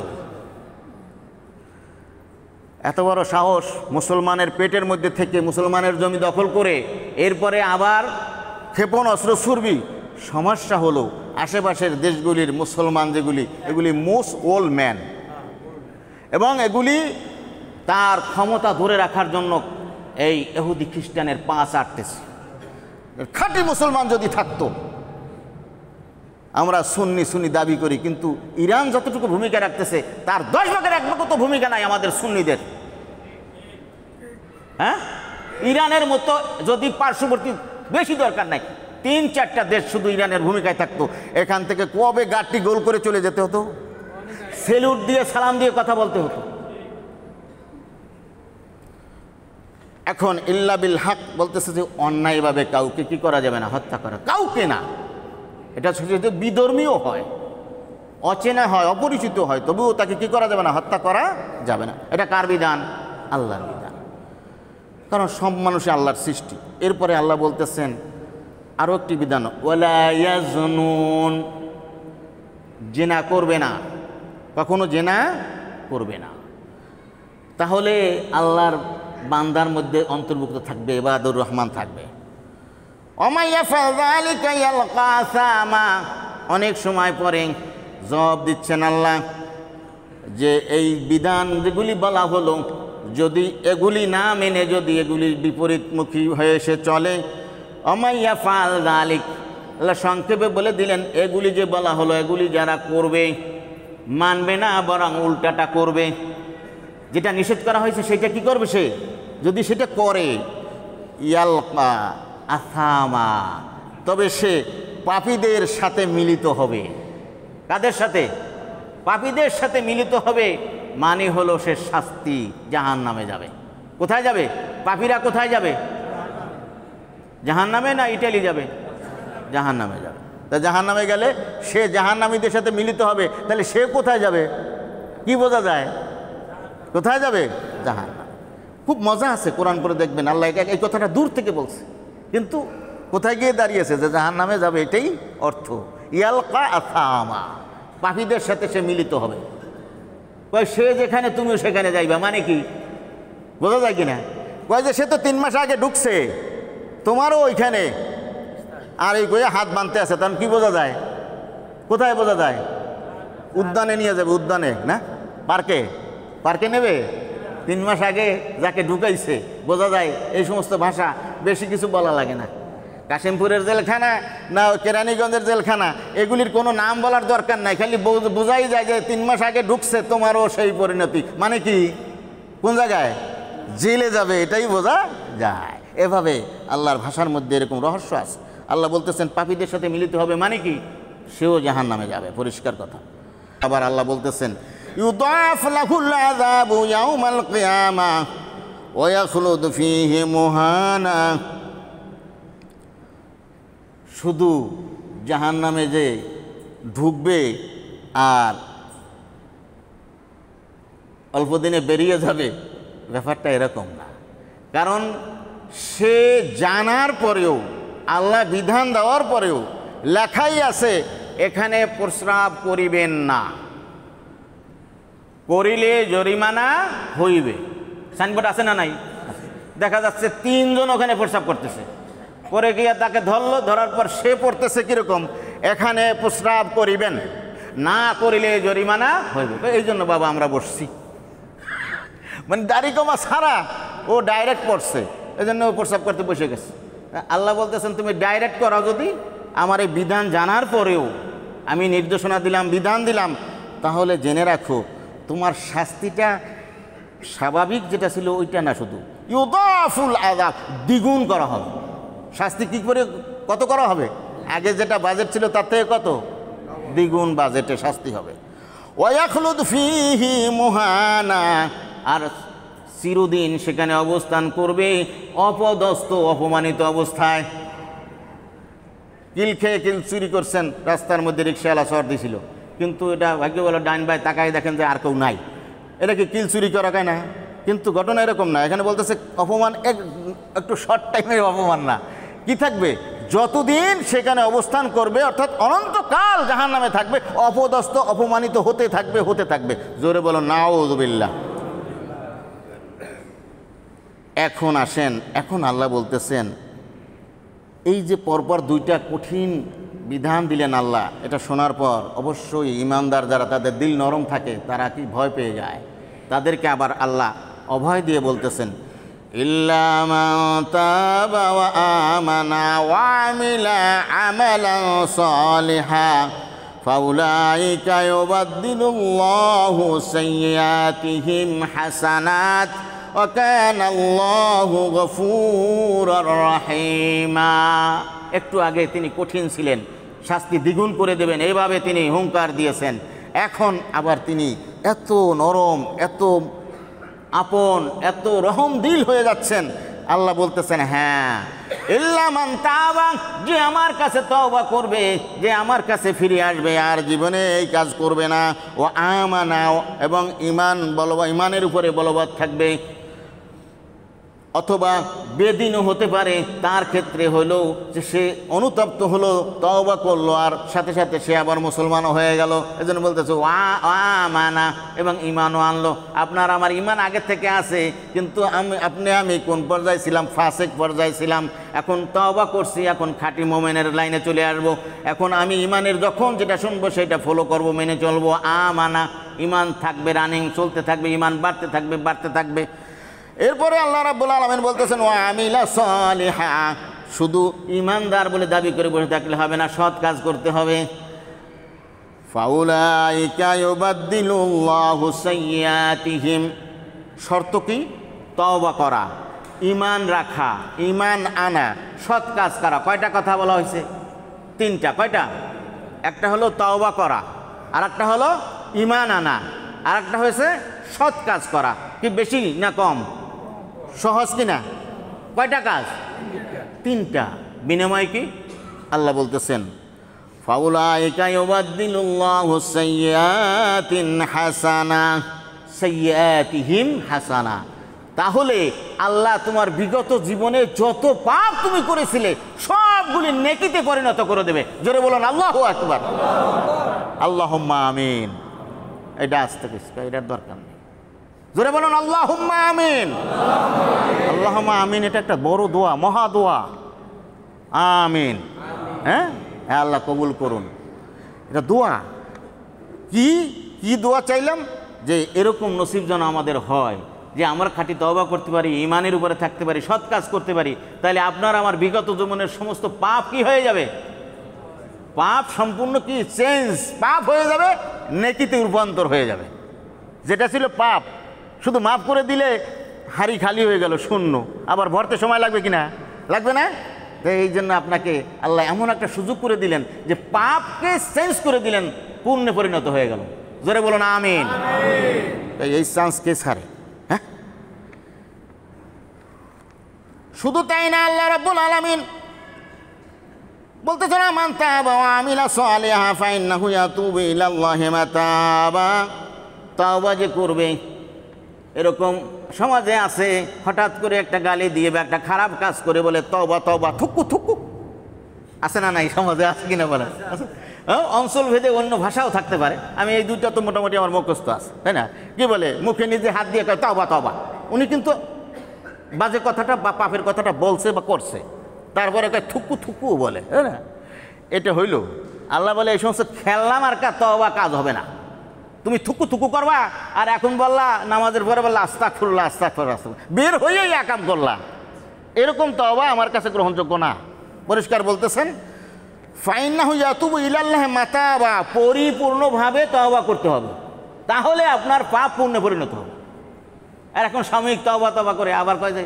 এত বড় সাহস, মুসলমানের পেটের মধ্যে থেকে মুসলমানের জমি দখল করে এরপরে আবার ক্ষেপণাস্ত্র ছুড়বি। সমস্যা হলো আশেপাশের দেশগুলির মুসলমান যেগুলি, এগুলি মোস্ট ওল্ড ম্যান, এবং এগুলি তার ক্ষমতা ধরে রাখার জন্য এই ইহুদি খ্রিস্টানের পাঁচ আটতেছে। খাঁটি মুসলমান যদি থাকতো, আমরা সুন্নি দাবি করি, কিন্তু ইরান যতটুকু ভূমিকা রাখতেছে তার 10 ভাগের 1 ভাগ তো ভূমিকা নাই আমাদের সুন্নিদের। হ্যাঁ, ইরানের মতো যদি পার্শ্ববর্তী, বেশি দরকার নাই, 3-4টা দেশ শুধু ইরানের ভূমিকায় থাকতো, এখান থেকে কবে গাড়টি গোল করে চলে যেতে হতো, সেলুট দিয়ে সালাম দিয়ে কথা বলতে হতো। এখন ইল্লা বিল হক বলতেছে যে অন্যায়ভাবে কাউকে কি করা যাবে না, হত্যা করা, কাউকে না। এটা যদি বিধর্মীয় হয়, অচেনা হয়, অপরিচিত হয়, তবুও তাকে কি করা যাবে না, হত্যা করা যাবে না। এটা কার বিধান? আল্লাহর বিধান, কারণ সব মানুষই আল্লাহর সৃষ্টি। এরপরে আল্লাহ বলতেছেন আরও একটি বিধান, ওয়ালা ইয়াজনুন, জেনা করবে না, কখনো জেনা করবে না। তাহলে আল্লাহর বান্দার মধ্যে অন্তর্ভুক্ত থাকবে, ইবাদুর রহমান থাকবে। অনেক সময় পরে জবাব দিচ্ছেন আল্লাহ যে এই বিধান যেগুলি বলা হলো, যদি এগুলি না মেনে, যদি এগুলির বিপরীতমুখী হয়ে সে চলে, অমাইয়া ফাল যালিক, আল্লাহ সংক্ষেপে বলে দিলেন এগুলি যে বলা হলো, এগুলি যারা করবে, মানবে না বরং উল্টাটা করবে, যেটা নিষেধ করা হয়েছে সেটা কি করবে সে, যদি সেটা করে, ইয়ালকা আসামা, তবে সে পাপীদের সাথে মিলিত হবে। কাদের সাথে? পাপীদের সাথে মিলিত হবে, মানে হলো সে শাস্তি, জাহান্নামে যাবে। কোথায় যাবে? পাপীরা কোথায় যাবে? জাহান্নামে না ইটালি যাবে? জাহান্নামে যাবে। তা জাহান্নামে গেলে সে জাহান্নামীদের সাথে মিলিত হবে, তাহলে সে কোথায় যাবে? কি বোঝা যায়? কোথায় যাবে? জাহান্নাম। খুব মজা আছে, কোরআন করে দেখবেন আল্লাহ এই কথাটা দূর থেকে বলছে, কিন্তু কোথায় গিয়ে দাঁড়িয়েছে যে জাহান্নামে যাবে, এটাই অর্থ। ইয়ালকা আসামা, পাপীদের সাথে সে মিলিত হবে। কয় সে যেখানে তুমিও সেখানে যাইবা, মানে কি বোঝা যায় কিনা? কয় যে সে তো 3 মাস আগে ঢুকছে, তোমারও ওইখানে, আর এই কয়ে হাত বাঁধতে আছে, তখন কি বোঝা যায়? কোথায় বোঝা যায়? উদ্যানে নিয়ে যাবে, উদ্যানে না পার্কে, পার্কে নেবে। 3 মাস আগে যাকে ঢুকাইছে বোঝা যায়। এই সমস্ত ভাষা বেশি কিছু বলা লাগে না। কাশিমপুরের জেলখানা না কেরানীগঞ্জের জেলখানা, এগুলির কোনো নাম বলার দরকার নাই, খালি বোঝাই যায় যে 3 মাস আগে ঢুকছে, তোমারও সেই পরিণতি। মানে কি, কোন জায়গায় জেলে যাবে, এটাই বোঝা যায়। এভাবে আল্লাহর ভাষার মধ্যে এরকম রহস্য আছে। আল্লাহ বলতেছেন পাপীদের সাথে মিলিত হবে, মানে কি, সেও জাহান্নামে যাবে, পরিষ্কার কথা। আবার আল্লাহ বলতেছেন ইউদাফ লাহুল আযাবু ইয়াউমাল কিয়ামাহ ওয়া ইয়াখলুদু ফীহি মুহানা। শুধু জাহান্নামে যে ঢুকবে আর অল্প দিনে বেরিয়ে যাবে, ব্যাপারটা এরকম না। কারণ সে জানার পরেও, আল্লাহ বিধান দেওয়ার পরেও লেখাই আছে এখানে প্রস্রাব করিবেন না, করিলে জরিমানা হইবে। সাইনবোর্ড আছে না নাই? দেখা যাচ্ছে 3 জন ওখানে প্রস্রাব করতেছে, পরে গিয়ে তাকে ধরলো, ধরার পর সে পড়তেছে কিরকম, এখানে প্রস্রাব করিবেন না, করিলে জরিমানা হইবে। এই জন্য বাবা আমরা বসছি, মানে দাড়ি কমা ছাড়া ও ডাইরেক্ট পড়ছে, এই জন্য ও প্রস্রাব করতে বসে গেছে। আল্লাহ বলতেছেন তুমি ডাইরেক্ট করো, যদি আমার এই বিধান জানার পরেও আমি নির্দেশনা দিলাম, বিধান দিলাম, তাহলে জেনে রাখো তোমার শাস্তিটা স্বাভাবিক যেটা ছিল ওইটা না, শুধু ইউদাফুল আযাব, দ্বিগুণ করা হবে। শাস্তি কী করে, কত করা হবে? আগে যেটা বাজেট ছিল তার থেকে কত দ্বিগুণ বাজেটে শাস্তি হবে। ওয়া ইয়াখলুদু ফীহি মুহানা, আর চিরদিন সেখানে অবস্থান করবে অপদস্থ, অপমানিত অবস্থায়। কিল খেয়ে কিল চুরি করছেন, রাস্তার মধ্যে রিক্সাওয়ালা চর দিয়েছিল, কিন্তু এটা ভাগ্য বলো ডাইন বাই তাকাই দেখেন যে আর কেউ নাই, এটা কি কিল চুরি করা যায় না? কিন্তু ঘটনা এরকম না, এখানে বলতেছে অপমান একটু শর্ট টাইমের অপমান না, কি থাকবে যতদিন সেখানে অবস্থান করবে, অর্থাৎ অনন্তকাল জাহান্নামে থাকবে, অপদস্থ অপমানিত হতে থাকবে, হতে থাকবে। জোরে বলো নাউযুবিল্লাহ। এখন আসেন, এখন আল্লাহ বলতেছেন এই যে পরপর 2টা কঠিন বিধান দিলেন আল্লাহ, এটা শোনার পর অবশ্যই ঈমানদার যারা, তাদের দিল নরম থাকে, তারা কি ভয় পেয়ে যায়, তাদেরকে আবার আল্লাহ অভয় দিয়ে বলতেছেন ইল্লা মান তাবা ওয়া আমানা ওয়া আমিলা আমালান সালিহান ফাউলাইকা ইউবাদদিলুল্লাহু সাইয়্যাতিহিম হাসানাত ওয়া কানা আল্লাহু গফুরুর রহিমা। একটু আগে তিনি কঠিন ছিলেন, শাস্তি দ্বিগুণ করে দেবেন, এইভাবে তিনি হুঙ্কার দিয়েছেন। এখন আবার তিনি এত নরম, এত আপন, এত রহম দিল হয়ে যাচ্ছেন। আল্লাহ বলতেছেন হ্যাঁ, ইল্লা মান তাবা, যে আমার কাছে তওবা করবে, যে আমার কাছে ফিরে আসবে, আর জীবনে এই কাজ করবে না, ও আমানা, এবং ইমানের উপরে বলবৎ থাকবে, অথবা বেদিনও হতে পারে, তার ক্ষেত্রে হলো যে সে অনুতপ্ত হলো, তওবা করলো, আর সাথে সাথে সে আবার মুসলমানও হয়ে গেল। এজন্য বলতেছে আমানা, এবং ইমানও আনলো। আপনার আমার ইমান আগে থেকে আছে, কিন্তু আমি কোন পর্যায়ে ছিলাম, ফাসেক পর্যায়ে ছিলাম, এখন তওবা করছি, এখন খাঁটি মোমেনের লাইনে চলে আসবো। এখন আমি ইমানের যখন যেটা শুনবো সেটা ফলো করব, মেনে চলবো। আমানা, ইমান থাকবে, রানিং চলতে থাকবে, ইমান বাড়তে থাকবে, বাড়তে থাকবে। এরপরে আল্লাহ রাব্বুল আলামিন বলতেছেন ওয়া আমিলা সালিহা, শুধু ইমানদার বলে দাবি করে বসে থাকলে হবে না, সৎ কাজ করতে হবে। ফাউলাইকা ইউবাদদিলুল্লাহু সাইয়্যাতিহিম, শর্ত কি? তওবা করা, ইমান রাখা, ইমান আনা, সৎ কাজ করা। কয়টা কথা বলা হয়েছে? 3টা। কয়টা? একটা হলো তওবা করা, আর একটা হলো ইমান আনা, আর একটা হয়েছে সৎ কাজ করা। কি বেশি না কম? সহজ কিনা? কয়টা কাজ? 3টা। বিনিময় কি? আল্লাহ বলতেছেন ফাউলাইকা ইউবাদদিলুল্লাহু সাইয়্যাতিন হাসানা, সাইয়্যাতিহিম হাসানা। তাহলে আল্লাহ তোমার বিগত জীবনে যত পাপ তুমি করেছিলে সবগুলি নেকিতে পরিণত করে দেবে। জোরে বলুন আল্লাহু আকবার। আল্লাহুম্মা আমিন। এটা আসতে কিছু, এটার দরকার নেই। জোরে বলুন আল্লাহুম্মা আমিন। আল্লাহুম্মা আমিন, এটা একটা বড় দোয়া, মহা দোয়া। আমিন। হ্যাঁ, আল্লাহ কবুল করুন। এটা দোয়া। কি দোয়া চাইলাম? যে এরকম নসিব যেন আমাদের হয়, যে আমরা খাঁটি তওবা করতে পারি, ঈমানের উপরে থাকতে পারি, সৎ কাজ করতে পারি, তাহলে আপনার আমার বিগত জীবনের সমস্ত পাপ কি হয়ে যাবে? পাপ সম্পূর্ণ কি চেঞ্জ, পাপ হয়ে যাবে নেকিতে রূপান্তর হয়ে যাবে। যেটা ছিল পাপ শুধু মাফ করে দিলে হাড়ি খালি হয়ে গেল, শূন্য, আবার ভরতে সময় লাগবে কিনা? লাগবে না? এই জন্য আপনাকে আল্লাহ এমন একটা সুযোগ করে দিলেন যে পাপকে চেঞ্জ করে দিলেন, পুণ্যে পরিণত হয়ে গেল। জোরে বলুন আমিন। এই চান্স কে ছাড়ে? হ্যাঁ, শুধু তাই না, আল্লাহ রাব্বুল আলামিন বলতেছে না, মান তাবা ওয়া আমিলা সালিহা ফাইন্নাহু ইয়াতুবু ইলাল্লাহি মাতাবা। তওবা যে করবে, এরকম সমাজে আছে, হঠাৎ করে একটা গালি দিয়ে বা একটা খারাপ কাজ করে বলে তওবা তওবা, থুকু থুকু, আছে না নাই? সমাজে আছে কিনা বলে? অঞ্চল ভেদে অন্য ভাষাও থাকতে পারে। আমি এই দুইটা তো মোটামুটি আমার মুখস্থ আছে, তাই না? কি বলে? মুখে নিজে হাত দিয়ে কয় তওবা তওবা, উনি কিন্তু বাজে কথাটা বা পাপের কথাটা বলছে বা করছে, তারপরে কয় থুকু থুকু বলে, তাই না? এটা হইল আল্লাহ বলে এই সমস্ত খেলনা মার্কা তওবা কাজ হবে না। তুমি থুকু থুকু করবা, আর এখন বললা নামাজের পরে বললা আস্তাগফিরুল্লাহ আস্তাগফিরুল্লাহ, বের হয়েই আকাম করলা, এরকম তওবা আমার কাছে গ্রহণযোগ্য না। পরিষ্কার বলতেছেন, ফাইন্নাহু ইয়াতুবু ইলাল্লাহি মাতাবা, পরিপূর্ণভাবে তওবা করতে হবে, তাহলে আপনার পাপ পুণ্যে পরিণত হবে। আর এখন সাময়িক তওবা তওবা করে আবার কয় যে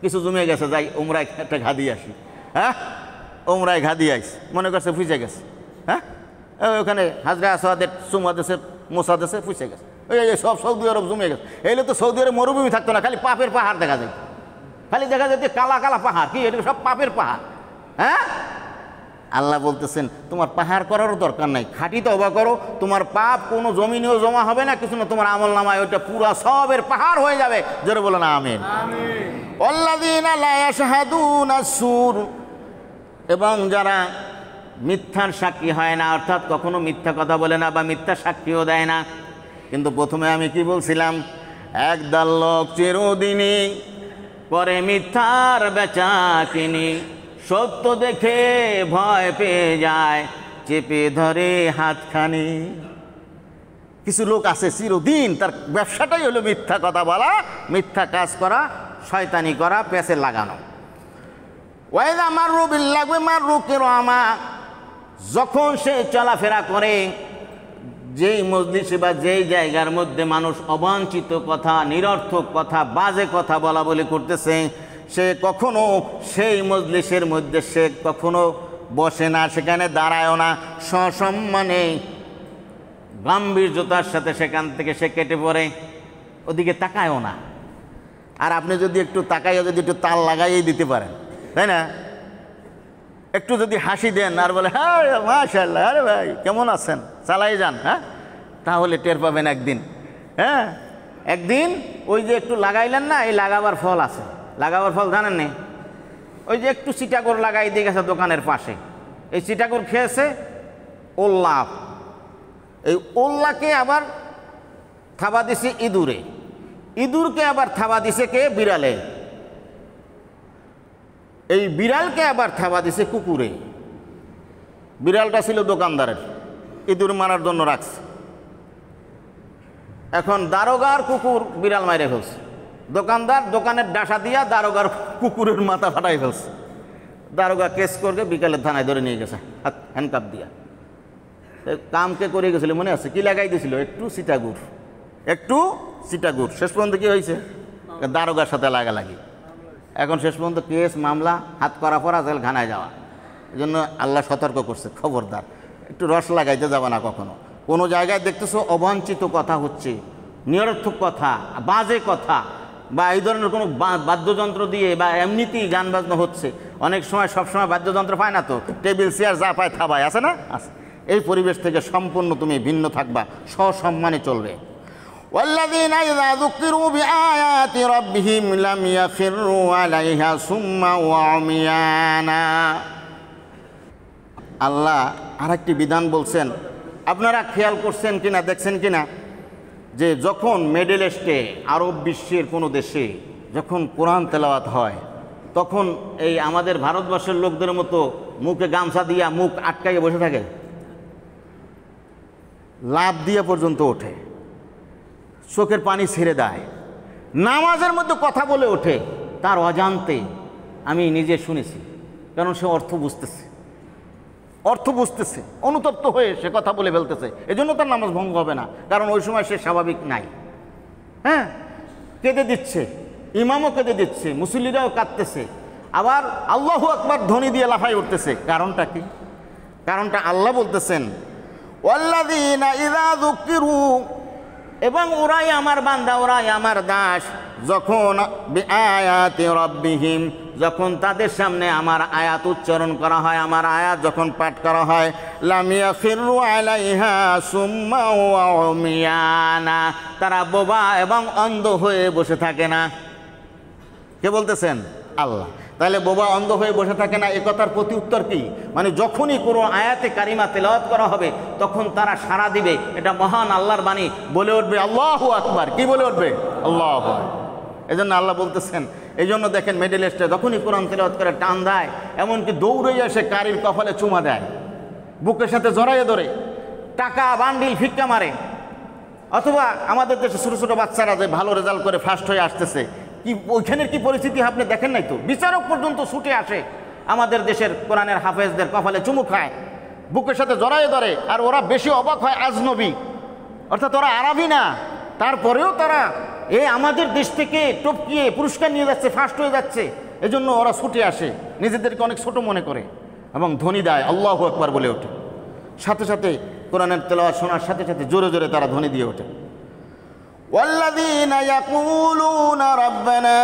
কিছু জমে গেছে, যাই উমরায় একটা ঘা দিয়ে আসি। হ্যাঁ, উমরায় ঘা দিয়ে আইস, মনে করছে ফুসে গেছে। হ্যাঁ, ওখানে হাজরা আসওয়াদের চুমা দেশে মোসা দেশে ফুসে গেছে, এই সব সৌদি আরব জমে গেছে। এইলে তো সৌদি আরব মরুভূমি থাকতো না, খালি পাপের পাহাড় দেখা যায়, খালি দেখা যায় কালা কালা পাহাড়। কি এটা? সব পাপের পাহাড়। হ্যাঁ, আল্লাহ বলতেছেন তোমার পাহাড় করারও দরকার নাই, খাঁটি তওবা করো, তোমার পাপ কোনো জমিনেও জমা হবে না, কিছু না, তোমার আমল নামায় ওইটা পুরা সবের পাহাড় হয়ে যাবে। জোরে বলো না আমিন। আল্লাযীনা লা ইয়াশহাদুনা সুর, এবং যারা মিথ্যার সাক্ষী হয় না, অর্থাৎ কখনো মিথ্যা কথা বলে না বা মিথ্যা সাক্ষীও দেয় না। কিন্তু প্রথমে আমি কি বলছিলাম? একদল লোক চিরদিনই করে মিথ্যার বেচা কিনি, সত্য দেখে ভয় পেয়ে যায়, চেপে ধরে হাতখানি। কিছু লোক আছে চিরদিন তার ব্যবসাটাই হলো মিথ্যা কথা বলা, মিথ্যা কাজ করা, শয়তানি করা, পেছে লাগানো। ওয়াইদা মাররু বিল্লাগwi মাররু কিরামা, যখন সে চলাফেরা করে যেই মজলিসে বা যেই জায়গার মধ্যে মানুষ অবাঞ্ছিত কথা, নিরর্থক কথা, বাজে কথা বলা বলি করতেছে, সে কখনো সেই মজলিসের মধ্যে সে কখনো বসে না, সেখানে দাঁড়ায়ও না, সসম্মানে গাম্ভীর্যতার সাথে সেখান থেকে সে কেটে পড়ে, ওদিকে তাকায়ও না। আর আপনি যদি একটু তাকাইও, যদি একটু তাল লাগাইয়ে দিতে পারেন, তাই না? একটু যদি হাসি দেন আর বলে হ্যাঁ মাশাআল্লাহ, আরে ভাই কেমন আছেন, চালাই যান, হ্যাঁ, তাহলে টের পাবেন একদিন। হ্যাঁ, একদিন ওই যে একটু লাগাইলেন না, এই লাগাবার ফল আছে। লাগাবার ফল জানেন নি? ওই যে একটু চিটাগোর লাগাই দিয়ে গেছে দোকানের পাশে, এই চিটাগোর খেয়েছে ওল্লা, এই ওল্লাকে আবার থাবা দিছে ইঁদুরে, ইঁদুরকে আবার থাবা দিছে কে? বিড়ালে, এই বিড়ালকে আবার থাবা দিছে কুকুরে। বিড়ালটা ছিল দোকানদারের, ইঁদুর মারার জন্য রাখছে। এখন দারোগার কুকুর বিড়াল মাইরে ফেলছে, দোকানদার দোকানের ডাসা দিয়া দারোগার কুকুরের মাথা ফাটাই ফেলছে। দারোগা কেস করবে, বিকালে থানায় ধরে নিয়ে গেছে হ্যান্ডকাপ দিয়া। কামকে করে গেছিল মনে আছে? কি লাগাই দিয়েছিল? একটু চিটাগুড়, একটু চিটাগুড়। শেষ পর্যন্ত কি হয়েছে? দারোগার সাথে লাগালাগি। এখন শেষ পর্যন্ত কেস মামলা, হাত করা পরা, জেলখানায় যাওয়া। এই জন্য আল্লাহ সতর্ক করছে, খবরদার একটু রস লাগাইতে যাবে না কখনো। কোনো জায়গায় দেখতেছো অবাঞ্ছিত কথা হচ্ছে, নিরর্থক কথা, বাজে কথা, বা এই ধরনের কোনো বাদ্যযন্ত্র দিয়ে বা এমনিতেই গান বাজনা হচ্ছে। অনেক সময় সবসময় বাদ্যযন্ত্র পায় না তো, টেবিল চেয়ার যা পায় থাবায়, আছে না? আছে। এই পরিবেশ থেকে সম্পূর্ণ তুমি ভিন্ন থাকবা, সসম্মানে চলবে। والذين إذا ذكروا بآيات ربهم لم يخروا عليها صما وعميانا। আল্লাহ আরেকটি বিধান বলছেন, আপনারা খেয়াল করছেন কিনা, দেখছেন কিনা, যে যখন মিডল ইস্টে, আরব বিশ্বের কোনো দেশে যখন কোরআন তেলাওয়াত হয়, তখন এই আমাদের ভারতবর্ষের লোকদের মতো মুখে গামছা দিয়া মুখ আটকাইয়ে বসে থাকে, লাভ দিয়ে পর্যন্ত ওঠে, চোখের পানি ছেড়ে দেয়, নামাজের মধ্যে কথা বলে ওঠে, তার অজান্তে আমি নিজে শুনেছি, কারণ সে অর্থ বুঝতেছে, অনুতপ্ত হয়ে সে কথা বলে ফেলতেছে, এজন্য তার নামাজ ভঙ্গ হবে না, কারণ ওই সময় সে স্বাভাবিক নাই। হ্যাঁ, কেঁদে দিচ্ছে, ইমামও কেঁদে দিচ্ছে, মুসল্লিরাও কাঁদতেছে, আবার আল্লাহু আকবার ধ্বনি দিয়ে লাফাই উঠতেছে। কারণটা কি? কারণটা আল্লাহ বলতেছেন, ওয়াল্লাযীনা ইযা যুকিরু, এবং ওরাই আমার বান্দা, ওরাই আমার দাস, যখন বিআয়াতি রাব্বিহিম, যখন তাদের সামনে আমার আয়াত উচ্চারণ করা হয়, আমার আয়াত যখন পাঠ করা হয়, লাম ইয়াখিরু আলাইহা সুম্মা ওয়া উমিয়ানা, তারা বোবা এবং অন্ধ হয়ে বসে থাকে না। কে বলতেছেন? আল্লাহ। তাহলে বোবা অন্ধ হয়ে বসে থাকে না, এ কথার প্রতি উত্তর কি? মানে যখনই কোনো আয়াতে কারিমা তেলাওয়াত করা হবে তখন তারা সাড়া দিবে, এটা মহান আল্লাহর বাণী, বলে উঠবে আল্লাহু আকবার। কি বলে উঠবে? আল্লাহু আকবার। এজন্য আল্লাহ বলতেছেন, এই জন্য দেখেন মিডল ইস্টে যখনই কোরআন তেলাওয়াত করে টান দেয়, এমনকি দৌড়ে এসে কারির কপালে চুমা দেয়, বুকের সাথে জড়াইয়ে ধরে টাকা বান্ডিল ভিক্ষা মারে। অথবা আমাদের দেশে ছোটো ছোটো বাচ্চারা যে ভালো রেজাল্ট করে ফার্স্ট হয়ে আসতেছে, কি ওইখানের কি পরিস্থিতি আপনি দেখেন নাই তো? বিচারক পর্যন্ত ছুটে আসে আমাদের দেশের কোরআনের হাফেজদের কপালে চুমু খায়, বুকের সাথে জড়াইয়ে ধরে। আর ওরা বেশি অবাক হয় আজনবী, অর্থাৎ ওরা আরবি না, তারপরেও তারা আমাদের দেশ থেকে টপকিয়ে পুরস্কার নিয়ে যাচ্ছে, ফার্স্ট হয়ে যাচ্ছে, এজন্য ওরা ছুটে আসে, নিজেদেরকে অনেক ছোট মনে করে এবং ধ্বনি দেয় আল্লাহু আকবার বলে ওঠে। সাথে সাথে কোরআনের তেলাওয়াত শোনার সাথে সাথে জোরে জোরে তারা ধ্বনি দিয়ে ওঠে। ওয়াল্লাযীনা ইয়াকুলুনা রাব্বানা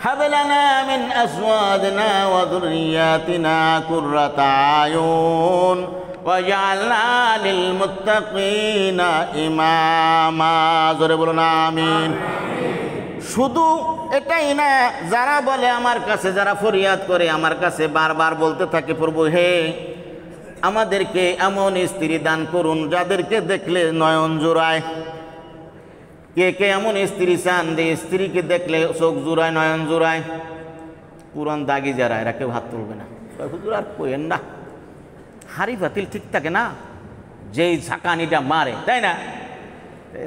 হাব লানা মিন আজওয়াজিনা ওয়া যুররিয়াতিনা কুররাতা আয়ুন ওয়াজআলনা লিল মুত্তাকিনা ইমামা। জোরে বলুন আমিন। শুধু এটাই না, যারা বলে আমার কাছে, যারা ফরিয়াদ করে আমার কাছে বারবার বলতে থাকে, প্রভু হে আমাদেরকে এমন স্ত্রী দান করুন যাদেরকে দেখলে নয়ন জোড়ায়। কে কে এমন স্ত্রী চান যে স্ত্রীকে দেখলে চোখ জোড়ায়, নয়ন জোড়ায়? পুরান দাগি যারা, এরা কেউ হাত তুলবে না। হুজুর আর কইেন না, হাড়ি পাতিল ঠিক থাকে না, যেই ঝাঁকানিটা মারে, তাই না?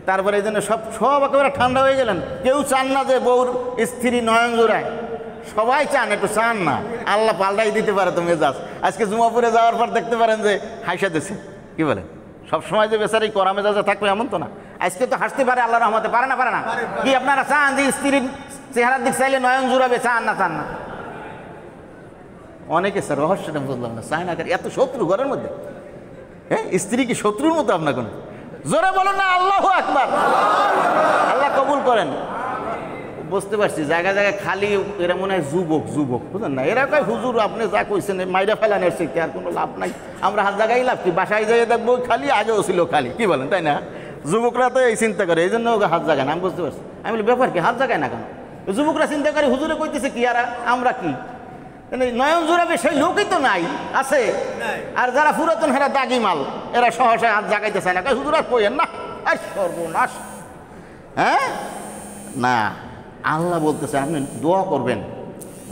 তারপরে এই জন্য সব একেবারে ঠান্ডা হয়ে গেলেন। কেউ চান না যে বউর স্ত্রী নয়ন জোড়ায়, সবাই চান, একটু চান না। আল্লাহ পাল্টাই দিতে পারে তো মেজাজ। আজকে জুমাপুরে যাওয়ার পর দেখতে পারেন যে হাসা দিছে, কি বলেন? সবসময় যে বেচারি করা মেজাজে থাকবে এমন তো না। আজকে তো হাসতে পারে, আল্লাহ রহমতে পারে না? কি আপনারা চান যে স্ত্রীর চেহারার দিক চাইলে নয়ন জুড়াবে? চান না? চান না? অনেকে স্যার রহস্যটা বুঝলাম না, চায় না। এত শত্রু ঘরের মধ্যে, হ্যাঁ? স্ত্রী কি শত্রুর মতো আপনার কোনো? জোরে বলুন না আল্লাহু আকবার। আল্লাহ কবুল করেন। বুঝতে পারছি জায়গায় জায়গায় খালি এরা মনে হয় যুবক, বুঝলেন না? এরা কয় হুজুর আপনি যা কইছেন মাইরা ফেলানের শিখতে আর কোনো লাভ নাই, আমরা হাত জায়গায় লাভ কি? বাসায় যাই দেখবো খালি, আগেও ছিল খালি, কি বলেন? তাই না? যুবকরা তো এই চিন্তা করে, এই জন্য ওকে হাত জাগায় না। আমি বুঝতে পারছি। আমি বলি ব্যাপার কি, হাত জাগায় না কেন? যুবকরা চিন্তা করে হুজুরে কইতেছে কি, আর আমরা কি নয়ন জোড়াবে সেই লোকই তো নাই, আছে। আর যারা পুরাতন হেরা দাগি মাল, এরা সহসা হাত জাগাইতে চায় না। হুজুর আর কইেন না, আর সর্বনাশ। হ্যাঁ না, আল্লাহ বলতেছে আপনি দোয়া করবেন।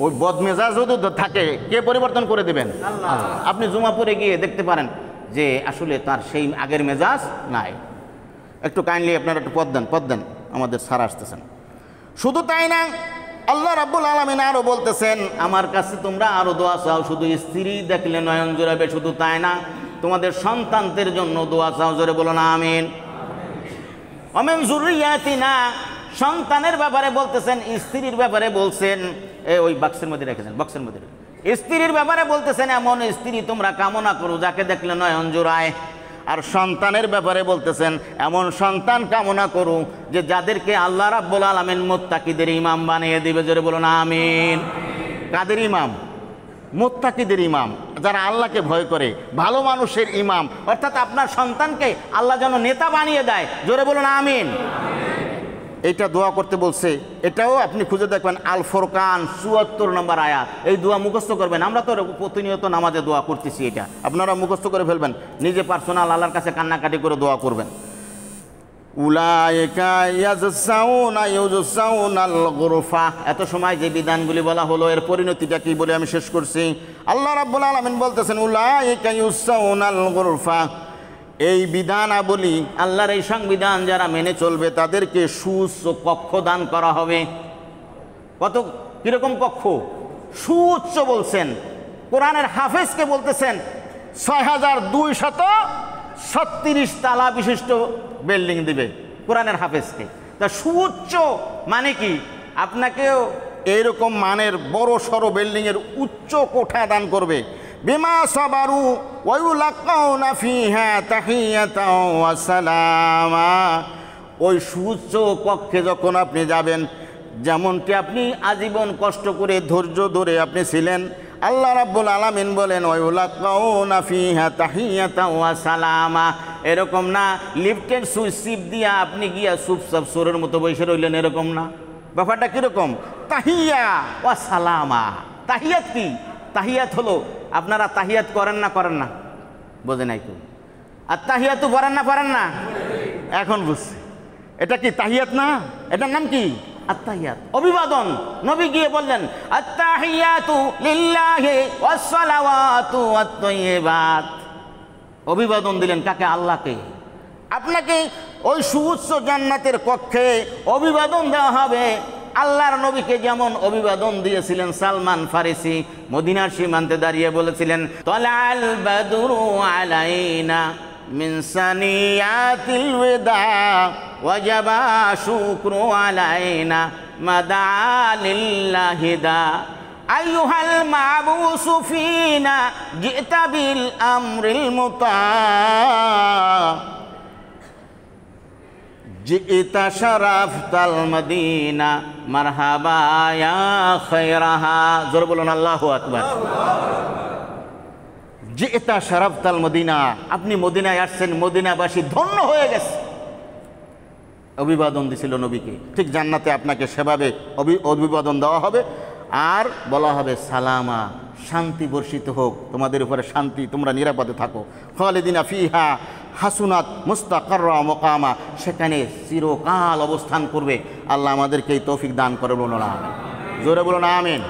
ওই বদমেজাজ যদি থাকে, কে পরিবর্তন করে দেবেন? আল্লাহ। আপনি জুমাপুরে গিয়ে দেখতে পারেন যে আসলে তার সেই আগের মেজাজ নাই। একটু কাইন্ডলি আপনারা একটু পদ দেন, আমাদের স্যার আসতেছেন। শুধু তাই না, আল্লাহ রাব্বুল আলামিন আরো বলতেছেন আমার কাছে তোমরা আরো দোয়া চাও। শুধু স্ত্রী দেখলে নয়ন জোড়াবে শুধু তাই না, তোমাদের সন্তানদের জন্য দোয়া চাও। জোরে বলো না আমিন। ওমিন যুররিয়াতিনা, সন্তানের ব্যাপারে বলতেছেন, স্ত্রীর ব্যাপারে বলছেন। ওই বাক্সের মধ্যে রেখেছেন, বক্সের মধ্যে। স্ত্রীর ব্যাপারে বলতেছেন এমন স্ত্রী তোমরা কামনা করো যাকে দেখলে নয়ন জোড়ায়। আর সন্তানের ব্যাপারে বলতেছেন এমন সন্তান কামনা করো যে যাদেরকে আল্লাহ রাব্বুল আলামিন মুত্তাকিদের ইমাম বানিয়ে দিবে। জোরে বলুন আমিন। কাদের ইমাম? মুত্তাকিদের ইমাম, যারা আল্লাহকে ভয় করে, ভালো মানুষের ইমাম। অর্থাৎ আপনার সন্তানকে আল্লাহ যেন নেতা বানিয়ে দেয়। জোরে বলুন আমিন। এইটা দোয়া করতে বলছে। এটাও আপনি খুঁজে দেখবেন আল ফুরকান ৭৪ নম্বর আয়াত। এই দোয়া মুখস্থ করবেন। আমরা তো প্রতিনিয়ত নামাজে দোয়া করতেছি, এটা আপনারা মুখস্থ করে ফেলবেন। নিজে পার্সোনাল আল্লাহর কাছে কান্নাকাটি করে দোয়া করবেন। উলাইকা ইয়াজসাউনা ইউজসাউনাল গুরফা। এত সময় যে বিধানগুলি বলা হলো এর পরিণতিটা কি বলে আমি শেষ করছি। আল্লাহ রাব্বুল আলামিন বলতেছেন উলাইকা ইউজসাউনাল গুরফা, এই বিধানাবলী, আল্লাহর এই সংবিধান যারা মেনে চলবে তাদেরকে সুউচ্চ কক্ষ দান করা হবে। কত কীরকম কক্ষ? সুউচ্চ বলছেন। কোরআনের হাফেজকে বলতেছেন ৬,২৩৬ তালা বিশিষ্ট বিল্ডিং দিবে কোরআনের হাফেজকে। তা সুউচ্চ মানে কি? আপনাকেও এইরকম মানের বড় সড়ো বিল্ডিংয়ের উচ্চ কোঠা দান করবে। বিমা সাবারু ওয়া ইউলাকাউনা ফিহা তাহিয়াতাও ওয়া সালামা। ওই সুউচ্চ কক্ষে যখন আপনি যাবেন, যেমনটি আপনি আজীবন কষ্ট করে ধৈর্য ধরে আপনি ছিলেন, আল্লাহ রাব্বুল আলামিন বলেন ওয়া ইউলাকাউনা ফিহা তাহিয়াতাও ওয়া সালামা। এরকম না লিফটের সুইচ চিপ দিয়া আপনি গিয়া চুপচাপ চোরের মতো বসে রইলেন, এরকম না। ব্যাপারটা কীরকম? তাহিয়া ওয়া সালামা। তাহিয়াত কি? তাহিয়াত হলো, আপনারা তাহিয়াত করেন না করেন না? বোঝে নাই কেউ? আর তাহিয়াতু পড়েন না পড়েন না? এখন বুঝছি। এটা কি তাহিয়াত না? এটার নাম কি? আত্তাহিয়াত, অভিবাদন। নবী গিয়ে বললেন আত্তাহিয়াতু লিল্লাহি ওয়াস সালাওয়াতু ওয়াত তাইয়্যিবাত। অভিবাদন দিলেন কাকে? আল্লাহকে। আপনাকে ওই সুউচ্চ জান্নাতের কক্ষে অভিবাদন দেওয়া হবে। আল্লাহর নবীকে যেমন অভিবাদন দিয়েছিলেন সালমান ফারিসি, মদিনার সীমান্তে দাঁড়িয়ে বলেছিলেন তালাল বাদরু আলাইনা মিন সানিয়াতিল ওয়াদা ওয়াজাবা শুকরু আলাইনা মাদা লিল্লাহি দা আইয়ুহাল মাবুসু ফিনা জিতা বিল আমরিল মুতা জিতা শারাফতাল মদিনা মারহাবা ইয়া খায়রাহা। জোরে বলুন আল্লাহু আকবার। জিতা শারাফতাল মদিনা, আপনি মদিনায় আসছেন, মদিনাবাসী ধন্য হয়ে গেছে। অভিবাদন দিছিল নবীকে। ঠিক জান্নাতে আপনাকে সেভাবে অভিবাদন দেওয়া হবে। আর বলা হবে সালামা, শান্তি বর্ষিত হোক তোমাদের উপরে, শান্তি, তোমরা নিরাপদে থাকো। খালিদিনা ফিহা হাসুনাত মুস্তাকাররা মুকামা, সেখানে চিরকাল অবস্থান করবে। আল্লাহ আমাদেরকে এই তৌফিক দান করে। বলুন আমিন। জোরে বলুন আমিন।